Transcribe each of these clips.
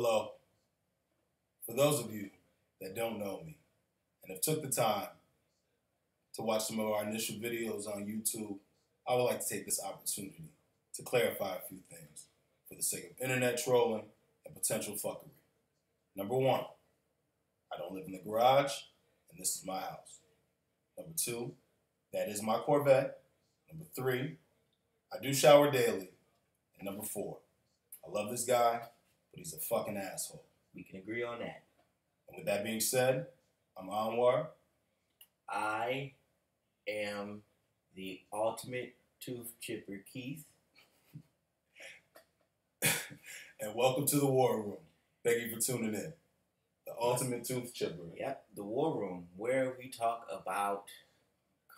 Hello. For those of you that don't know me and have took the time to watch some of our initial videos on YouTube, I would like to take this opportunity to clarify a few things for the sake of internet trolling and potential fuckery. Number one, I don't live in the garage, and this is my house. Number two, that is my Corvette. Number three, I do shower daily. And number four, I love this guy, but he's a fucking asshole. We can agree on that. And with that being said, I'm Anwar. I am the ultimate tooth chipper, Keith. And welcome to the WAR Room. Thank you for tuning in. The ultimate tooth chipper. Yep, the WAR Room, where we talk about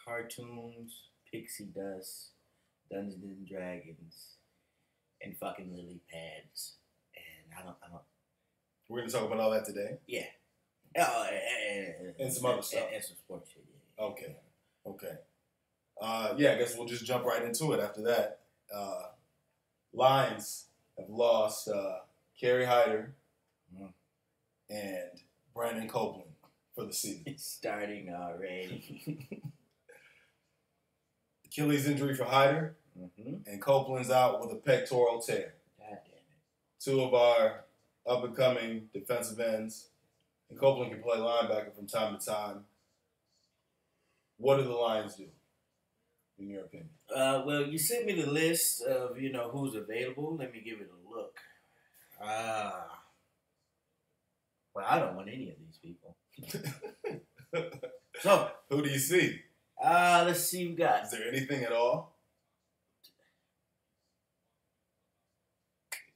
cartoons, pixie dust, Dungeons and Dragons, and fucking lily pads. And I don't. We're going to talk about all that today? Yeah. And some other stuff. And some sports shit, yeah. Okay. I guess we'll just jump right into it after that. Lions have lost Kerry Hyder and Brandon Copeland for the season. It's starting already. Achilles injury for Hyder, and Copeland's out with a pectoral tear. God damn it. Two of our up-and-coming defensive ends, and Copeland can play linebacker from time to time. What do the Lions do, in your opinion? Well, you sent me the list of, who's available. Let me give it a look. Well, I don't want any of these people. So, who do you see? Let's see. We got. Is there anything at all?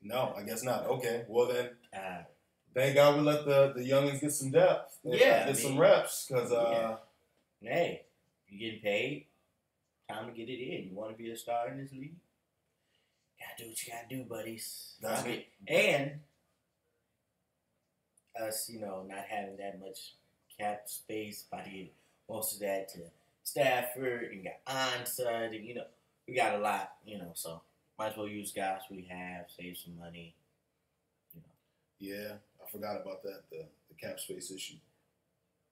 No, I guess not. Okay, well then, thank God we let the youngins get some depth. Get some reps because hey, you getting paid? Time to get it in. You want to be a star in this league? Gotta do what you gotta do, buddies. And us, not having that much cap space, by the most of that to Stafford and got Onside, and we got a lot, so might as well use guys we have, save some money, Yeah, I forgot about that, the cap space issue.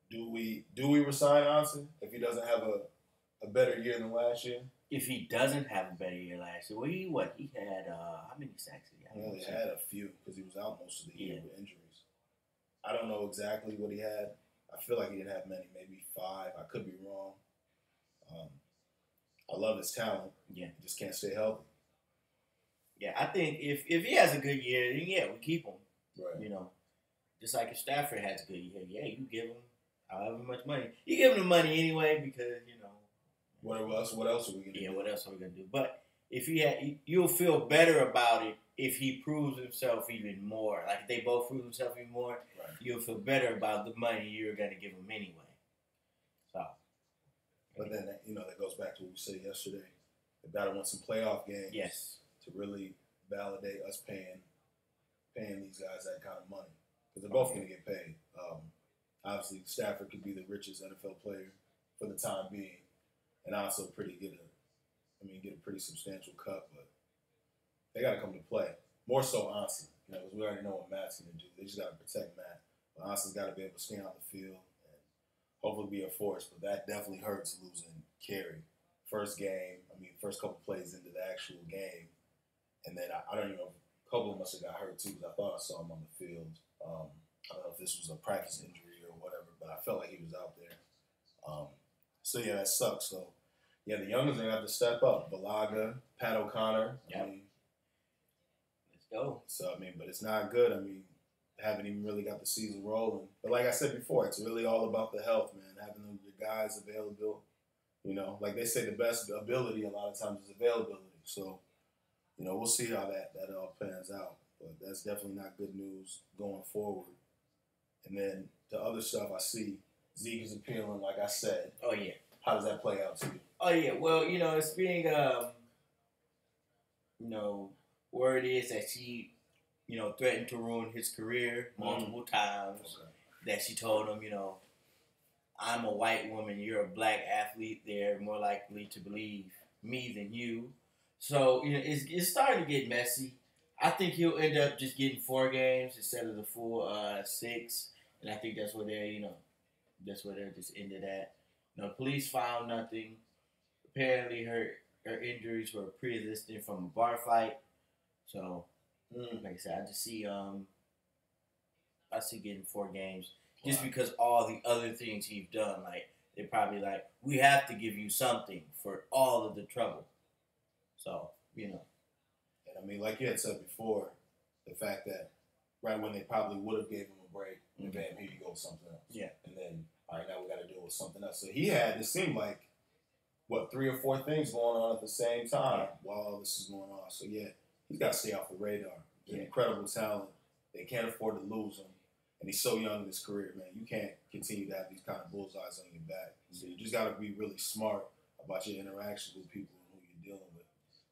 Do we resign Onside if he doesn't have a better year than last year? If he doesn't have a better year last year, he had how many sacks did he have? He had a few because he was out most of the year with injuries. I don't know exactly what he had. I feel like he didn't have many, maybe 5. I could be wrong. I love his talent. Yeah, he just can't stay healthy. Yeah, I think if he has a good year, then we keep him. Right. Just like if Stafford has a good year, you give him however much money. You give him the money anyway because What else are we gonna do? Yeah, what else are we gonna do? But if you'll feel better about it if he proves himself even more. Like if they both prove themselves even more, right. You'll feel better about the money you're gonna give him anyway. So. But then that goes back to what we said yesterday. They gotta win some playoff games. Yes. To really validate us paying these guys that kind of money because they're both going to get paid. Obviously, Stafford could be the richest NFL player for the time being, and also get a pretty substantial cut. But they got to come to play more so Anson, because we already know what Matt's going to do. They just got to protect Matt. But Anson's got to be able to stay on the field and hopefully be a force. But that definitely hurts losing Kerry. First couple plays into the actual game. And then I don't even know, Copeland must have got hurt too because I thought I saw him on the field. I don't know if this was a practice injury or whatever, but I felt like he was out there. That sucks. So, the youngins are going to have to step up. Balaga, Pat O'Connor. Yep. Let's go. So, but it's not good. Haven't even really got the season rolling. But like I said before, it's really all about the health, man. Having the guys available. Like they say, the best ability a lot of times is availability. So, we'll see how that all pans out. But that's definitely not good news going forward. And then the other stuff I see, Zeke is appealing, like I said. Oh, yeah. How does that play out to you? Oh, yeah. Well, it's being, word is that she, threatened to ruin his career multiple times. Okay. That she told him, I'm a white woman, you're a black athlete, they're more likely to believe me than you. So, it's starting to get messy. I think he'll end up just getting 4 games instead of the full 6, and I think that's where they're just ended at. Police found nothing. Apparently, her injuries were pre-existing from a bar fight. So, like I said, I see getting 4 games just because all the other things he's done. Like they're probably like, we have to give you something for all of the trouble. So, And I mean, like you had said before, the fact that right when they probably would have gave him a break, and bam, here you go with something else. Yeah. And then, all right, now we got to deal with something else. So he had, it seemed like, 3 or 4 things going on at the same time while all this is going on. So, yeah, he's got to stay off the radar. He's an incredible talent. They can't afford to lose him. And he's so young in his career, man. You can't continue to have these kind of bullseyes on your back. So you just got to be really smart about your interactions with people and who you're dealing with.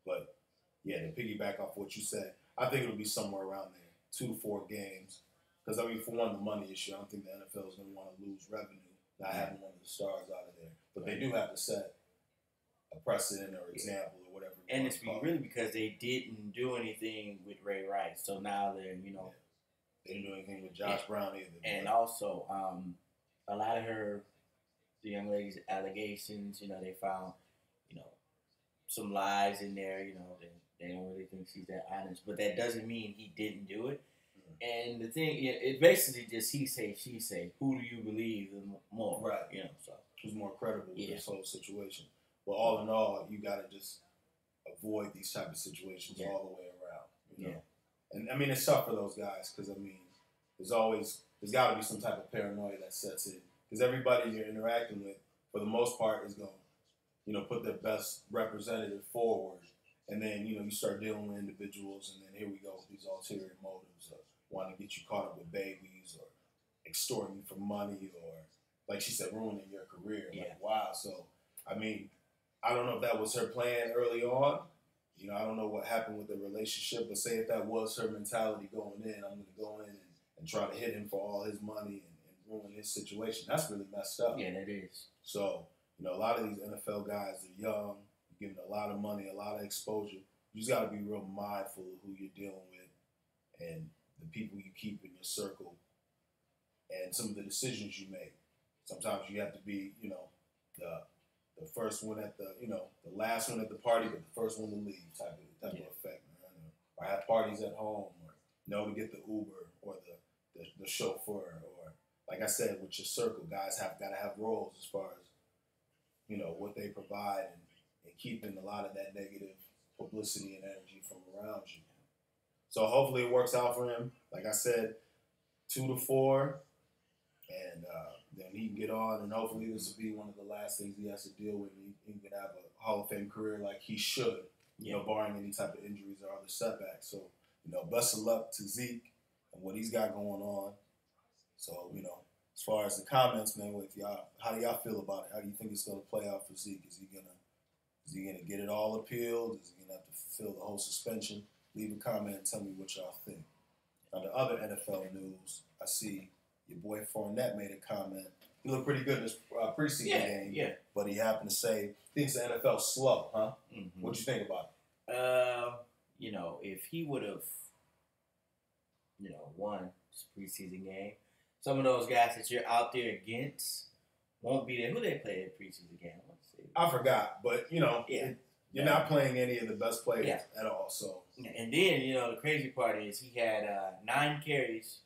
But, yeah, to piggyback off what you said, I think it'll be somewhere around there, 2 to 4 games. Because, I mean, for one, the money issue, I don't think the NFL is going to want to lose revenue not having one of the stars out of there. But they do have to set a precedent or example or whatever. And it's really because they didn't do anything with Ray Rice. So now they're, They didn't do anything with Josh Brown either. And also, a lot of the young lady's allegations, they found, some lies in there, they don't really think she's that honest. But that doesn't mean he didn't do it. And the thing, it's basically just he say, she say. Who do you believe more? Right. So who's more credible in this whole situation? Well, all in all, you got to just avoid these type of situations all the way around. And I mean, it's tough for those guys because I mean, there's got to be some type of paranoia that sets in because everybody you're interacting with, for the most part, is going to, put their best representative forward, and then you start dealing with individuals, and then here we go with these ulterior motives of wanting to get you caught up with babies or extorting you for money or, like she said, ruining your career. Like, wow. So, I mean, I don't know if that was her plan early on. I don't know what happened with the relationship, but say if that was her mentality going in, I'm going to go in and try to hit him for all his money and ruin his situation. That's really messed up. Yeah, that is. So, a lot of these NFL guys, they're young, giving a lot of money, a lot of exposure. You just got to be real mindful of who you're dealing with and the people you keep in your circle and some of the decisions you make. Sometimes you have to be, the first one at the last one at the party, but the first one to leave type of effect, man. Or have parties at home, or know to get the Uber or the chauffeur, or like I said, with your circle, guys got to have roles as far as what they provide and keeping a lot of that negative publicity and energy from around you. So hopefully it works out for him. Like I said, 2 to 4, and then he can get on, and hopefully this will be one of the last things he has to deal with. He can have a Hall of Fame career like he should, barring any type of injuries or other setbacks. So, best of luck to Zeke and what he's got going on. So, as far as the comments, man, how do y'all feel about it? How do you think it's going to play out for Zeke? Is he gonna get it all appealed? Is he gonna have to fulfill the whole suspension? Leave a comment and tell me what y'all think. On the other NFL news, I see your boy Fournette made a comment. He looked pretty good in his preseason game. Yeah. But he happened to say, thinks the NFL's slow, huh? Mm-hmm. What'd you think about it? If he would have, won his preseason game, some of those guys that you're out there against won't be there. Who they play in preseason game? I forgot, but, you're not playing any of the best players at all. So. And then, the crazy part is he had 9 carries,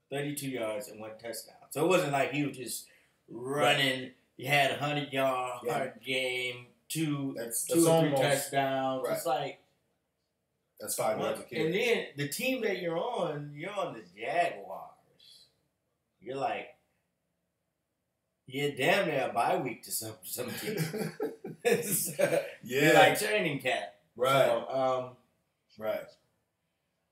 32 yards, and 1 touchdown. So it wasn't like he was just running. Right. He had a 100-yard game, two or three touchdowns. Right. It's like that's 5 yards a carry. And then the team that you're on the Jaguars. You're like, damn near a bye week to some teams. You're like training camp. Right. So, right.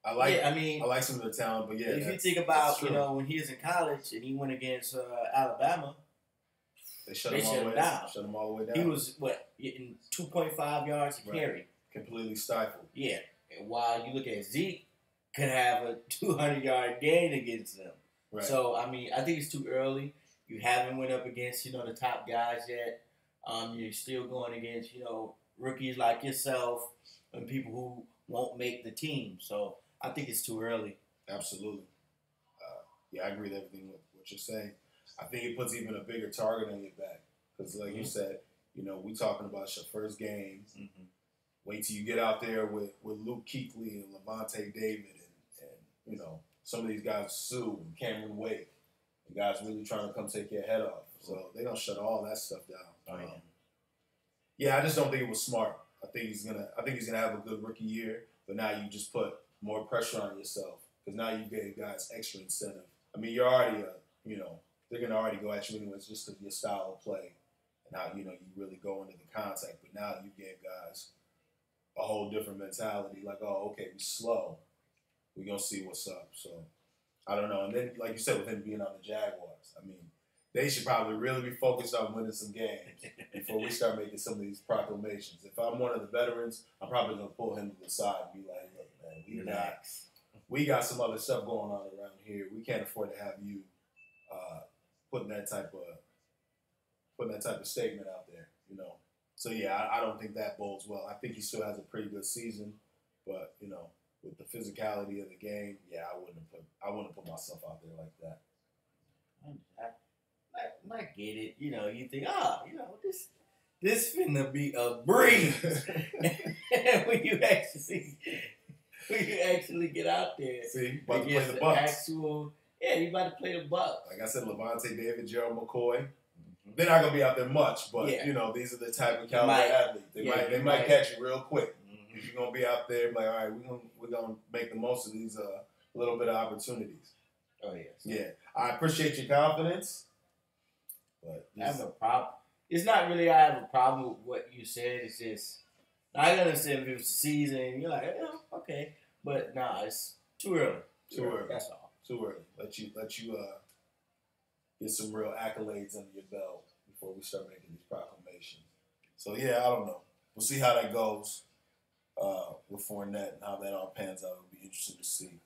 I like some of the talent, but if you think about, when he was in college and he went against Alabama, they shut him down. Shut him all the way down. He was, getting 2.5 yards a carry. Completely stifled. Yeah. And while you look at Zeke, could have a 200-yard gain against them. Right. So, I think it's too early. You haven't went up against, the top guys yet. You're still going against, rookies like yourself and people who won't make the team. So, I think it's too early. Absolutely. Yeah, I agree with everything with what you're saying. I think it puts even a bigger target on your back because, like you said, we talking about your first games. Mm-hmm. Wait till you get out there with Luke Kuechly and Levante David and some of these guys, Sue and Cameron Wake, the guys really trying to come take your head off. So they don't shut all that stuff down. Yeah, I just don't think it was smart. I think he's gonna have a good rookie year, but now you just put more pressure on yourself because now you gave guys extra incentive. I mean, you're already they're gonna already go at you anyways just because of your style of play and how you really go into the contact. But now you gave guys a whole different mentality. Like, oh, okay, we're slow. We're gonna see what's up. So I don't know. And then, like you said, with him being on the Jaguars, I mean, they should probably really be focused on winning some games before we start making some of these proclamations. If I'm one of the veterans, I'm probably gonna pull him to the side and be like, look, man, we got some other stuff going on around here. We can't afford to have you putting that type of statement out there, So yeah, I don't think that bodes well. I think he still has a pretty good season, but with the physicality of the game, yeah, I wouldn't put myself out there like that. I get it. You think, this finna be a breeze. when you actually get out there. See, you about to play the Bucks. You about to play the Bucks. Like I said, Levante David, Gerald McCoy. Mm-hmm. They're not gonna be out there much, but these are the type of caliber athletes. They might catch you real quick. Mm-hmm. You're gonna be out there like, all right, we're gonna make the most of these little bit of opportunities. Oh yes. Yeah, I appreciate your confidence, but I have a problem. It's not really I have a problem with what you said. It's just I understand if it was the season. You're like, okay, but it's too early. Too early. That's all. Too early. Let you get some real accolades under your belt before we start making these proclamations. So yeah, I don't know. We'll see how that goes with Fournette and how that all pans out. It'll be interesting to see.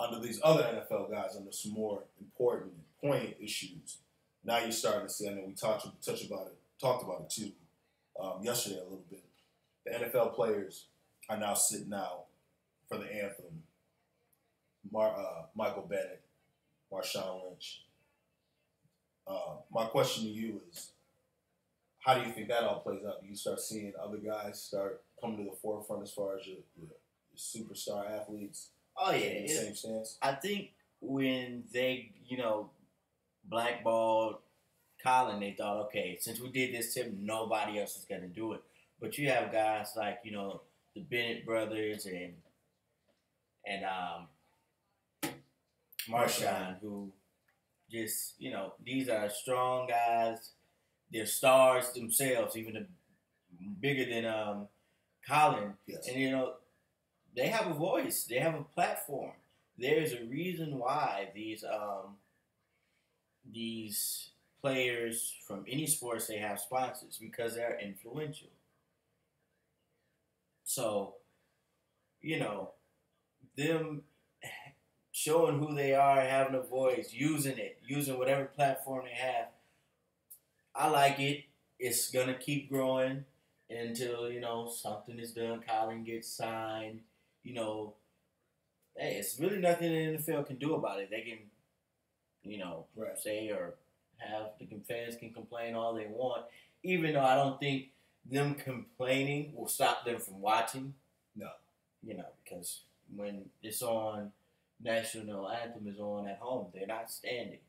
Under these other NFL guys, under some more important, poignant issues, now you're starting to see. I know we talked about it too yesterday a little bit. The NFL players are now sitting out for the anthem. Michael Bennett, Marshawn Lynch. My question to you is, how do you think that all plays out? Do you start seeing other guys start coming to the forefront as far as your superstar athletes? Oh yeah, the same stance. I think when they blackballed Colin, they thought, okay, since we did this to him, nobody else is gonna do it. But you have guys like the Bennett brothers and Marshawn, who just, these are strong guys. They're stars themselves, even bigger than Colin. Yes. And, they have a voice. They have a platform. There's a reason why these players from any sports, they have sponsors, because they're influential. So, them showing who they are, having a voice, using whatever platform they have. I like it. It's going to keep growing until, something is done. Colin gets signed. Hey, it's really nothing the NFL can do about it. They can, say or have the fans can complain all they want, even though I don't think them complaining will stop them from watching. No. Because when it's on, national anthem is on at home, they're not standing.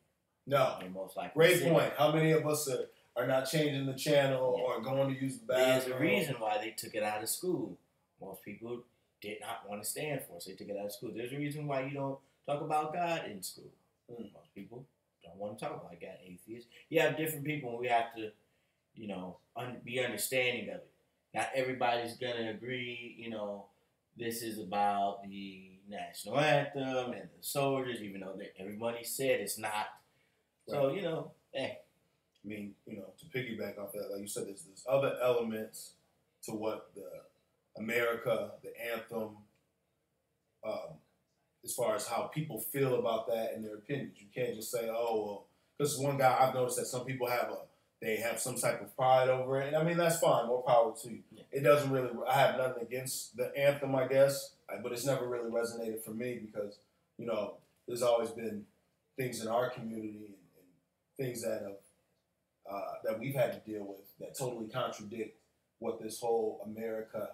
No. They're most likely Great sitting. point. How many of us are not changing the channel or going to use the bathroom? There's a reason why they took it out of school. Most people did not want to stand for it, so they took it out of school. There's a reason why you don't talk about God in school. Most people don't want to talk about God. Atheists. You have different people, and we have to, be understanding of it. Not everybody's gonna agree. This is about the national anthem and the soldiers, even though everybody said it's not. Right. So I mean, to piggyback off that, like you said, there's other elements to what the America, the anthem, as far as how people feel about that and their opinions. You can't just say, oh, well, because one guy I've noticed that some people have they have some type of pride over it. And I mean, that's fine. More power to you. Yeah. It doesn't really, I have nothing against the anthem, I guess, but it's never really resonated for me because, you know, there's always been things in our community and things that that we've had to deal with that totally contradict what this whole America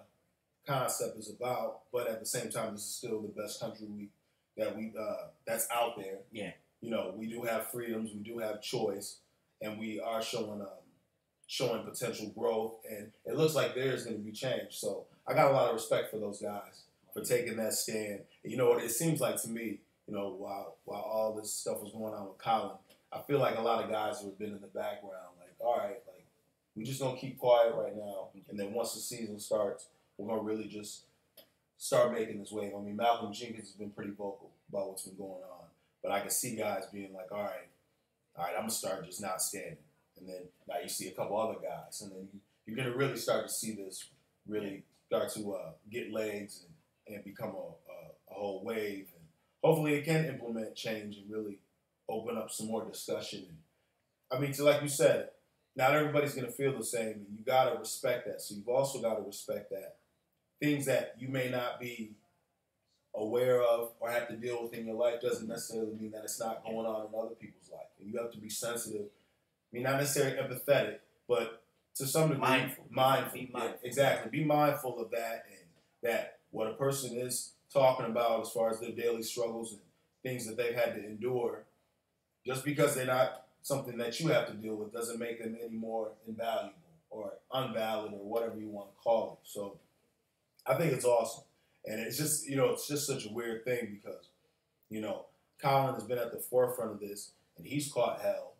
concept is about. But at the same time, this is still the best country that's out there. Yeah. You know, we do have freedoms, we do have choice, and we are showing potential growth, and it looks like there is going to be change. So I got a lot of respect for those guys for taking that stand. And you know what? It seems like to me, you know, while all this stuff was going on with Colin, I feel like a lot of guys have been in the background, like, all right, like, we just gonna keep quiet right now, and then once the season starts, we're gonna really just start making this wave. I mean, Malcolm Jenkins has been pretty vocal about what's been going on, but I can see guys being like, all right, I'm gonna start just not standing, and then now you see a couple other guys, and then you're gonna really start to see this really start to get legs and become a whole wave, and hopefully it can implement change and really open up some more discussion. And I mean, like you said, not everybody's going to feel the same, and you got to respect that. So you've also got to respect that things that you may not be aware of or have to deal with in your life doesn't necessarily mean that it's not going on in other people's life. And you have to be sensitive. I mean, not necessarily empathetic, but to some degree, mindful. Be mindful. Yeah, exactly. Be mindful of that, and that what a person is talking about as far as their daily struggles and things that they've had to endure, just because they're not something that you have to deal with doesn't make them any more invaluable or unvalid or whatever you want to call it. So I think it's awesome. And it's just, you know, it's just such a weird thing because, you know, Colin has been at the forefront of this and he's caught hell.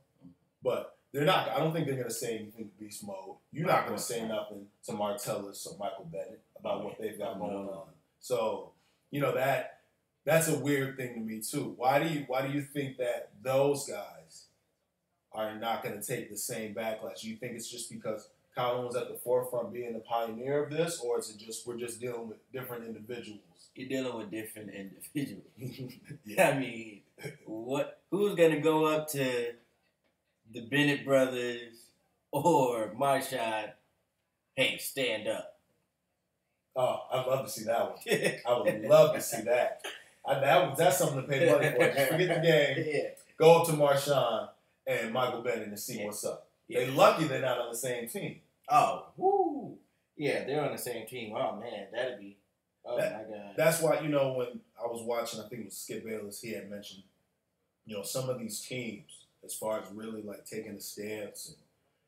But they're not, I don't think they're going to say anything to Beast Mode. You're not going to say nothing to Martellus or Michael Bennett about what they've got going on. So, you know, that's a weird thing to me too. Why do you think that those guys are not going to take the same backlash? Do you think it's just because Colin was at the forefront being the pioneer of this, or is it just we're just dealing with different individuals? You're dealing with different individuals. Yeah. I mean, who's going to go up to the Bennett brothers or Marshawn, hey, stand up? Oh, I'd love to see that one. I would love to see that. That's something to pay money for. Just forget the game. Yeah. Go up to Marshawn and Michael Bennett and see what's up. Yeah. They're lucky they're not on the same team. Oh, woo. Yeah, they're on the same team. Oh, man, that'd be, my God. That's why, you know, when I was watching, I think it was Skip Bayless, he had mentioned, you know, some of these teams, as far as really, like, taking a stance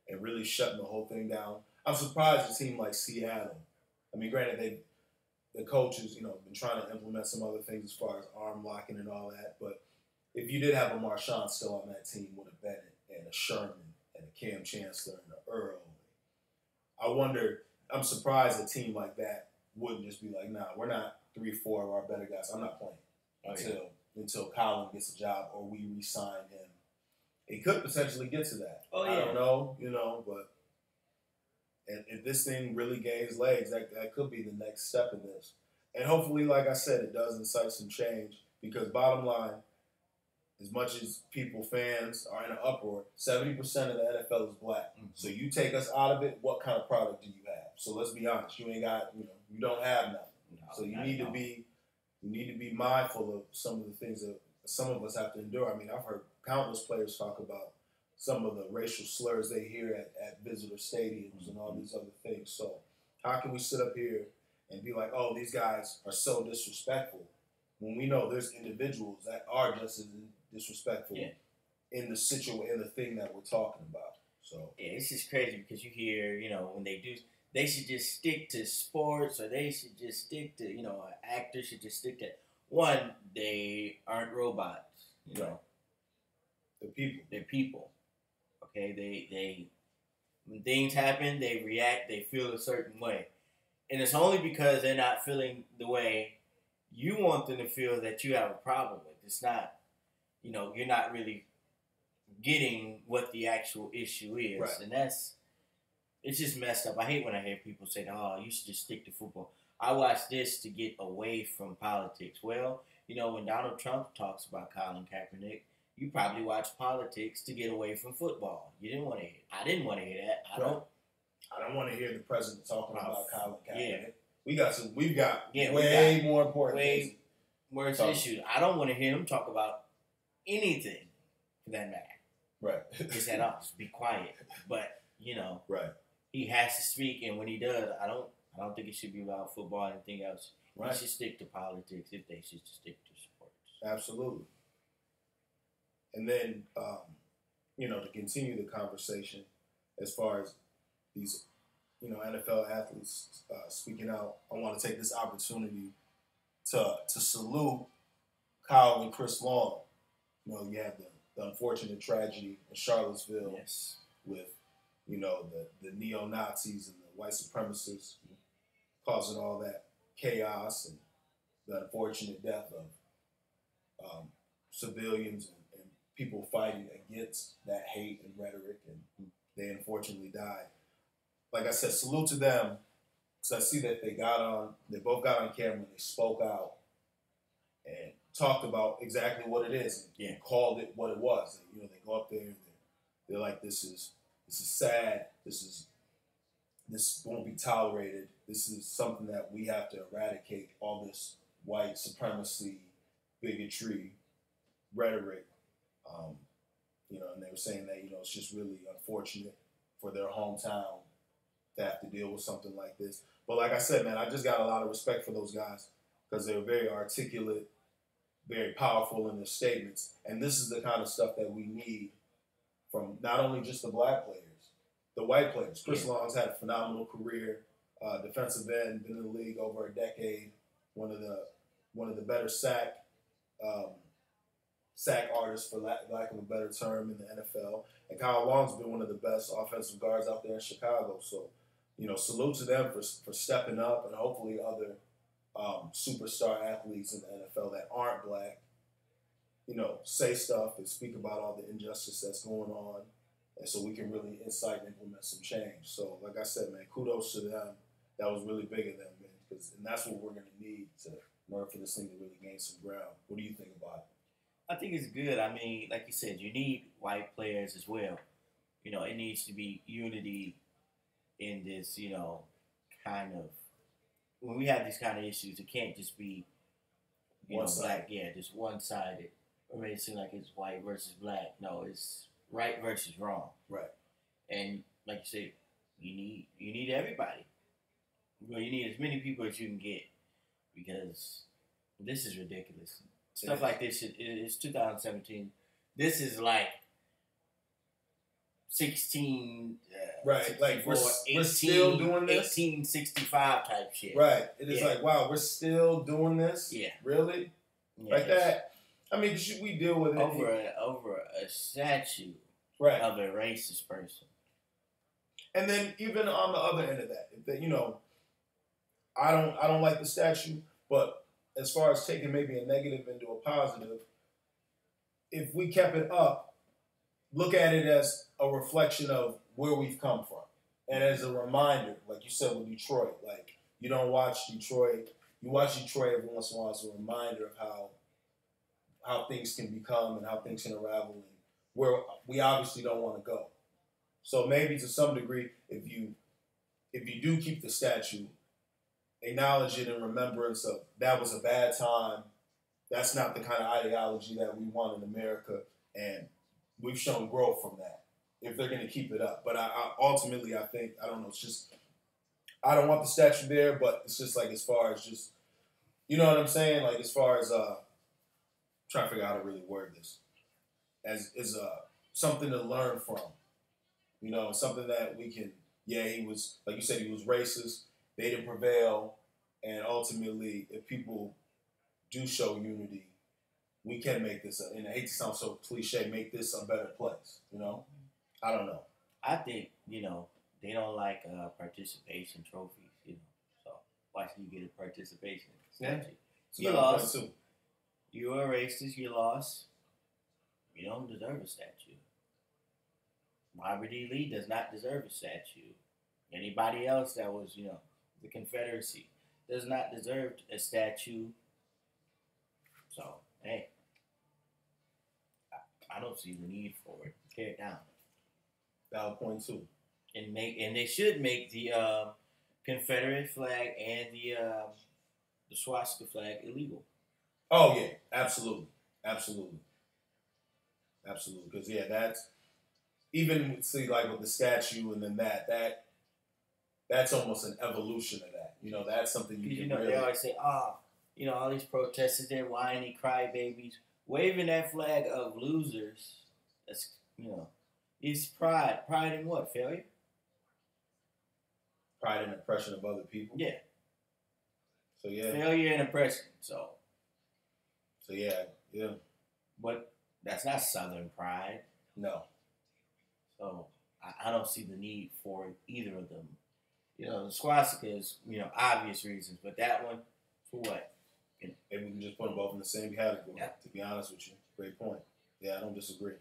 and really shutting the whole thing down. I'm surprised a team like Seattle, I mean, granted, the coaches, you know, been trying to implement some other things as far as arm locking and all that, but if you did have a Marshawn still on that team with a Bennett and a Sherman and a Cam Chancellor and a Earl, I wonder, I'm surprised a team like that wouldn't just be like, nah, we're not 3-4 of our better guys. I'm not playing until Colin gets a job or we re-sign him. It could potentially get to that. Oh, yeah. I don't know, you know, but if this thing really gains legs, that could be the next step in this. And hopefully, like I said, it does incite some change because bottom line, as much as fans are in an uproar, 70% of the NFL is black. Mm-hmm. So you take us out of it, what kind of product do you have? So let's be honest, you ain't got, you know, you don't have nothing. No, so you need to be mindful of some of the things that some of us have to endure. I mean, I've heard countless players talk about some of the racial slurs they hear at visitor stadiums and all these other things. So how can we sit up here and be like, oh, these guys are so disrespectful, when we know there's individuals that are just as disrespectful in the thing that we're talking about. So yeah, it's just crazy because you hear, you know, when they should just stick to sports, or they should just stick to, you know, an actor should just stick to one. They aren't robots, you know. They're people. Okay, they when things happen, they react, they feel a certain way, and it's only because they're not feeling the way you want them to feel that you have a problem with. It's not, you know, you're not really getting what the actual issue is. Right. And it's just messed up. I hate when I hear people say, oh, you should just stick to football. I watch this to get away from politics. Well, you know, when Donald Trump talks about Colin Kaepernick, you probably watch politics to get away from football. You didn't want to hear. I didn't want to hear that. I don't want to hear the president talking about Colin Kaepernick. Yeah. We've got way more important things. Worse issues. I don't want to hear him talk about anything for that matter. Right. Just at all. Just be quiet. But right. He has to speak, and when he does, I don't think it should be about football or anything else. Right. He should stick to politics if they should stick to sports. Absolutely. And then, to continue the conversation as far as these, NFL athletes speaking out, I want to take this opportunity to salute Kyle and Chris Long. You had the unfortunate tragedy in Charlottesville with, the neo-Nazis and the white supremacists causing all that chaos and the unfortunate death of civilians and people fighting against that hate and rhetoric, and they unfortunately died. Like I said, salute to them, because I see that they both got on camera and they spoke out and talked about exactly what it is and called it what it was. And, they go up there and they're like, this is sad. This won't be tolerated. This is something that we have to eradicate, all this white supremacy, bigotry, rhetoric. And they were saying that, it's just really unfortunate for their hometown to have to deal with something like this. But like I said, man, I just got a lot of respect for those guys because they were very articulate, very powerful in their statements. And this is the kind of stuff that we need from not only just the black players, the white players. Chris Long's had a phenomenal career, defensive end, been in the league over a decade, one of the better sack artists, for lack of a better term, in the NFL. And Kyle Long's been one of the best offensive guards out there in Chicago. So, salute to them for stepping up, and hopefully other superstar athletes in the NFL that aren't black, say stuff and speak about all the injustice that's going on, and so we can really incite and implement some change. So, like I said, man, kudos to them. That was really big of them, man, and that's what we're going to need in order for this thing to really gain some ground. What do you think about it? I think it's good. I mean, like you said, you need white players as well. It needs to be unity in this, kind of, when we have these kind of issues, it can't just be, black, just one-sided. Or make it seem like it's white versus black. No, it's right versus wrong. Right. And like you said, you need everybody. You need as many people as you can get, because this is ridiculous. Stuff like this, it's 2017. This is like 16, right? Like we're still doing this, 1865 type shit. Right. It is like, wow, we're still doing this. Yeah. Really? Yeah, like that. I mean, we deal with it over a statue, right, of a racist person. And then even on the other end of that, I don't like the statue, but as far as taking maybe a negative into a positive, if we kept it up, look at it as a reflection of where we've come from. And as a reminder, like you said with Detroit, like you don't watch Detroit, you watch Detroit every once in a while as a reminder of how things can become and how things can unravel and where we obviously don't want to go. So maybe to some degree, if you do keep the statue, acknowledge it in remembrance of that was a bad time. That's not the kind of ideology that we want in America, and we've shown growth from that if they're going to keep it up. But ultimately, I think, I don't know, it's just, I don't want the statue there, but it's just like as far as just, you know what I'm saying? Like as far as, trying to figure out how to really word this, as something to learn from, something that we can, he was, like you said, he was racist. They didn't prevail, and ultimately, if people do show unity, we can make this, and I hate to sound so cliche, make this a better place, I don't know. I think, they don't like participation trophies, so why should you get a participation statue? You lost. You're a racist, you lost. You don't deserve a statue. Robert E. Lee does not deserve a statue. Anybody else that was, the Confederacy does not deserve a statue. So, hey, I don't see the need for it. Tear it down. Valid point too. And they should make the Confederate flag and the swastika flag illegal. Oh yeah, absolutely. Because that's even like with the statue and then that's almost an evolution of that. That's something you can really. They always say, all these protesters, they're whiny crybabies, waving that flag of losers. That's it's pride. Pride in what? Failure. Pride and oppression of other people. Yeah. So yeah. Failure and oppression. So yeah. But that's not Southern pride. No. So I don't see the need for either of them. The swastika is, obvious reasons, but that one, for what? Maybe we can just put them both in the same category. Yeah. To be honest with you, great point. Yeah, I don't disagree.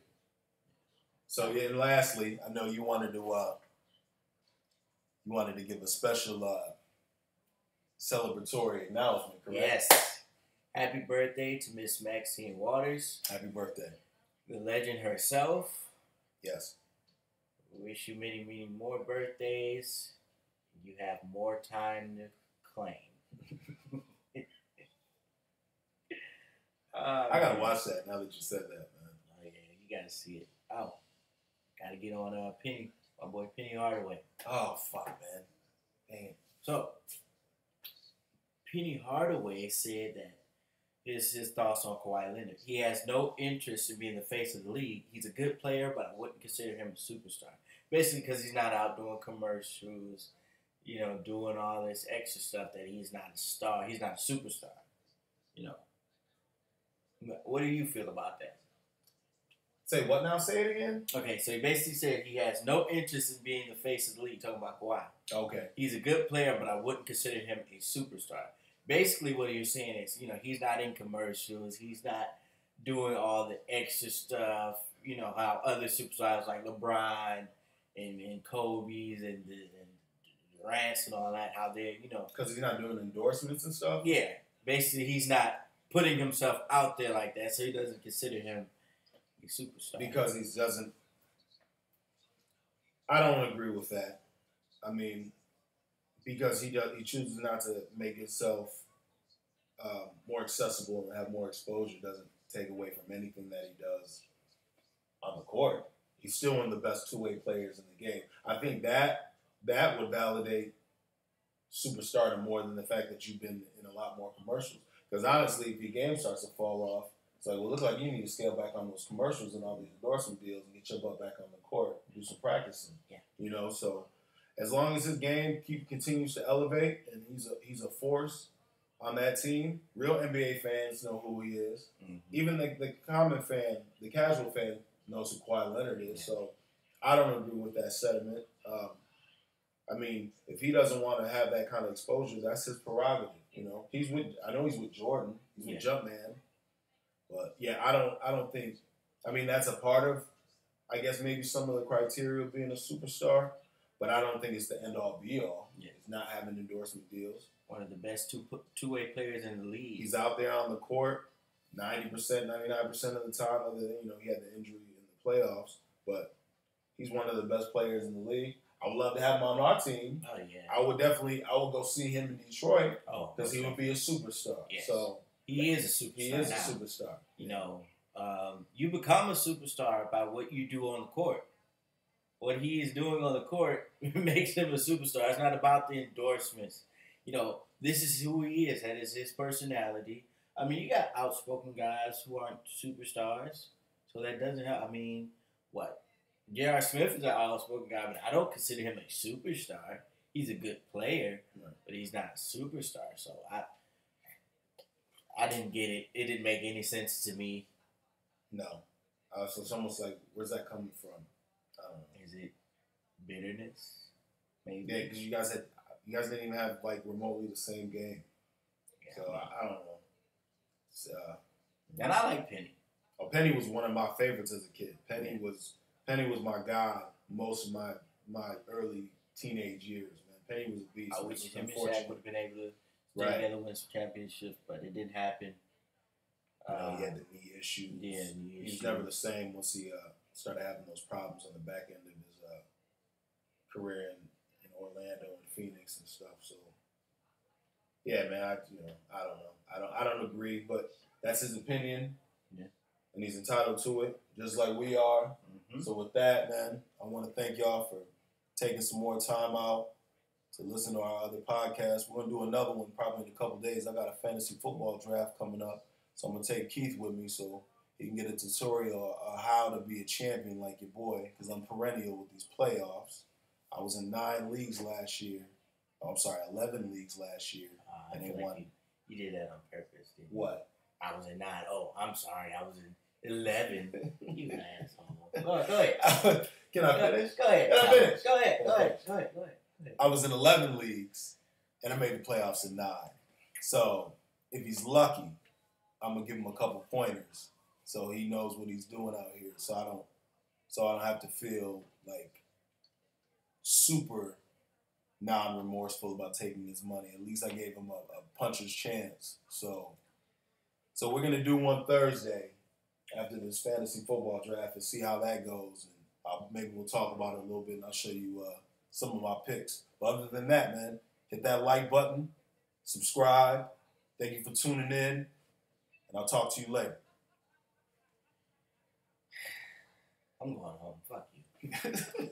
So yeah, and lastly, I know you wanted to give a special celebratory acknowledgement, correct? Yes. Happy birthday to Miss Maxine Waters. Happy birthday. The legend herself. Yes. We wish you many, many more birthdays. You have more time to claim. I gotta watch that now that you said that, man. Oh yeah, you gotta see it. Oh, gotta get on Penny, my boy Penny Hardaway. Oh fuck, man. Dang it. So Penny Hardaway said that his thoughts on Kawhi Leonard. He has no interest in being the face of the league. He's a good player, but I wouldn't consider him a superstar. Basically, because he's not out doing commercials, doing all this extra stuff that he's not a star. He's not a superstar. What do you feel about that? Say what now? Say it again? Okay, so he basically said he has no interest in being the face of the league, talking about Kawhi. Okay. He's a good player, but I wouldn't consider him a superstar. Basically, what you're saying is, he's not in commercials. He's not doing all the extra stuff. How other superstars like LeBron and Kobe's and Durant's and all that, how they're, Because he's not doing endorsements and stuff? Yeah. Basically, he's not putting himself out there like that, so he doesn't consider him a superstar. Because he doesn't. I don't agree with that. I mean, because he chooses not to make himself more accessible and have more exposure doesn't take away from anything that he does on the court. He's still one of the best two-way players in the game. I think that would validate superstardom more than the fact that you've been in a lot more commercials. Because honestly, if your game starts to fall off, it's like, well, it looks like you need to scale back on those commercials and all these endorsement deals and get your butt back on the court, do some practicing. Yeah. So as long as his game continues to elevate and he's a force on that team, real NBA fans know who he is. Mm-hmm. Even the common fan, the casual fan, knows who Kawhi Leonard is. Yeah. So I don't agree with that sentiment. I mean, if he doesn't want to have that kind of exposure, that's his prerogative. I know he's with Jordan, he's with Jumpman, but yeah, I don't think. I mean, that's a part of, I guess, maybe some of the criteria of being a superstar, but I don't think it's the end all be all. Yeah. It's not having endorsement deals. One of the best two-way players in the league. He's out there on the court 90%, 99% of the time. Other than he had the injury in the playoffs, but he's one of the best players in the league. I would love to have him on our team. Oh, yeah. I would go see him in Detroit because he would be a superstar. Yes. So he is a superstar. He is a superstar. You become a superstar by what you do on the court. What he is doing on the court makes him a superstar. It's not about the endorsements. This is who he is. That is his personality. I mean, you got outspoken guys who aren't superstars, so that doesn't help. I mean, what? J.R. Smith is an outspoken guy, but I don't consider him a superstar. He's a good player, but he's not a superstar. So I didn't get it. It didn't make any sense to me. No. So it's almost like, where's that coming from? I don't know. Is it bitterness? Maybe. Yeah, because you guys didn't even have remotely the same game. Yeah, so I don't know. And I like Penny. Oh, Penny was one of my favorites as a kid. Penny was my guy most of my early teenage years, man. Penny was a beast. I wish him and Shaq would have been able to stay together, win some championships, but it didn't happen. He had the knee issues. Yeah, he was never the same once he started having those problems on the back end of his career in Orlando and Phoenix and stuff. So, yeah, man, I don't know. I don't agree, but that's his opinion, and he's entitled to it, just like we are. Mm-hmm. So with that, man, I want to thank y'all for taking some more time out to listen to our other podcasts. We're going to do another one probably in a couple days. I got a fantasy football draft coming up, so I'm going to take Keith with me so he can get a tutorial on how to be a champion like your boy, because I'm perennial with these playoffs. I was in 11 leagues last year, and they won. Like you did that on purpose, didn't you? What? I was in 9. Oh, I'm sorry. I was in 11. You asshole. Go ahead. Can I finish? Go ahead. Go ahead. I was in 11 leagues, and I made the playoffs in 9. So if he's lucky, I'm gonna give him a couple pointers so he knows what he's doing out here. So I don't have to feel like super non-remorseful about taking his money. At least I gave him a puncher's chance. So we're gonna do one Thursday after this fantasy football draft and see how that goes. And maybe we'll talk about it a little bit, and I'll show you some of my picks. But other than that, man, hit that like button, subscribe. Thank you for tuning in, and I'll talk to you later. I'm going home. Fuck you.